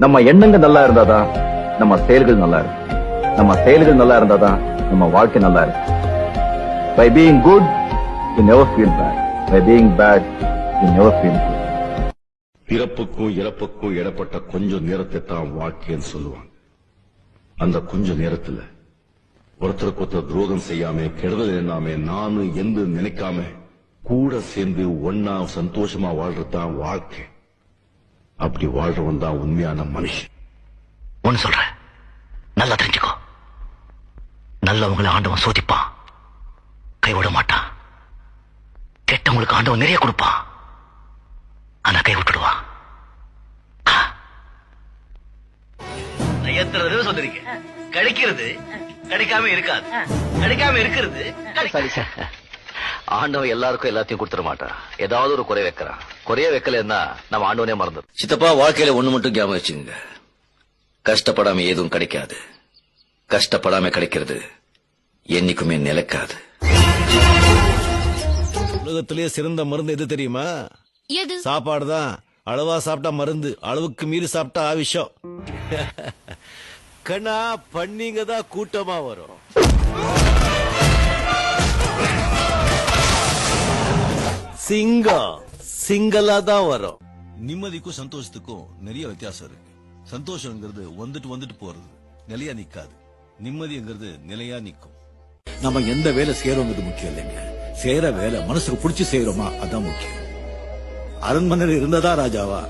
நம்ம எண்ணங்கள் நல்லா இருந்தாதான் நம்ம செயல்கள் நல்லா இருக்கும். நம்ம செயல்கள் நல்லா இருந்தாதான் நம்ம வாழ்க்கை நல்லா இருக்கும். By being good, you never feel bad. By being bad, you never feel good. பிறப்புக்கும் இறப்புக்கும் இடப்பட்ட கொஞ்சம் நேரத்தை தான் வாழ்க்கைன்னு சொல்லுவாங்க. அந்த கொஞ்ச நேரத்துல ஒருத்தருக்கு ஒருத்தர் துரோகம் செய்யாம, கெடுதல் எண்ணாம, நானு என்று நினைக்காம கூட சேர்ந்து ஒன்னா சந்தோஷமா வாழ்றதுதான் வாழ்க்கை. அப்படி வாழ்றவன் தான் உண்மையான மனுஷன். ஒன்னு சொல்றேன், நல்லா தெரிஞ்சுக்கோ. நல்லவங்களை ஆண்டவன் சோதிப்பான், கைவிட மாட்டான். கெட்டவங்களுக்கு ஆண்டவன் நிறைய கொடுப்பான், ஆனா கை விட்டுடுவான். எத்தனை தடவை சொல்லிருக்கேன், கிடைக்கிறது கிடைக்காம இருக்காது, கிடைக்காம இருக்கிறது. ஆண்டவன் எல்லாருக்கும் எல்லாத்தையும் கொடுத்துட மாட்டான். ஏதாவது ஒரு குறை வைக்கிறான். குறைய வைக்கலன்னா நம்ம ஆண்டவனே மறந்துடும். சித்தப்பா, வாழ்க்கையில ஒண்ணு மட்டும் ஞாபகம் வச்சுங்க, கஷ்டப்படாம எதுவும் கிடைக்காது. கஷ்டப்படாம கிடைக்கிறது என்னைக்குமே நிலைக்காது. உலகத்திலேயே சிறந்த மருந்து எது தெரியுமா? சாப்பாடுதான். அளவா சாப்பிட்டா மருந்து, அளவுக்கு மீறி சாப்பிட்டா விஷம். கண்ணா, பண்ணிங்க தான் கூட்டமா வரும். சிங்கம் சிங்கலா தான் வரும். நிம்மதிக்கும் சந்தோஷத்துக்கும் நிறைய வித்தியாசம் இருக்கு. சந்தோஷங்கிறது வந்துட்டு வந்துட்டு போறது, நிலையா நிக்காது. நிம்மதிங்கிறது நிலையா நிக்கும். நம்ம எந்த வேலை செய்யறோங்கிறது முக்கியம் இல்லைங்க, செய்யற வேலை மனசுக்கு பிடிச்சி செய்யறோமா அதான் முக்கியம். அரண்மனையில் இருந்ததா ராஜாவா?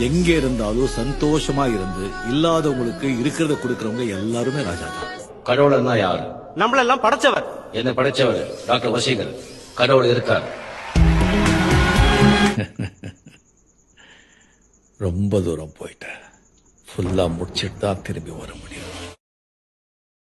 எங்க இருந்தாலும் சந்தோஷமா இருந்து இல்லாதவங்களுக்கு இருக்கிறத கொடுக்கறவங்க எல்லாருமே ராஜா தான். கடவுள்னா யாரு? நம்மளெல்லாம் படைச்சவர். என்ன படைச்சவர்? டாக்டர் வசீகர். கடவுள் இருக்கார். ரொம்ப தூரம் போயிட்டேன், ஃபுல்லா முடிச்சிட்டு தான் திரும்பி வர முடியும்.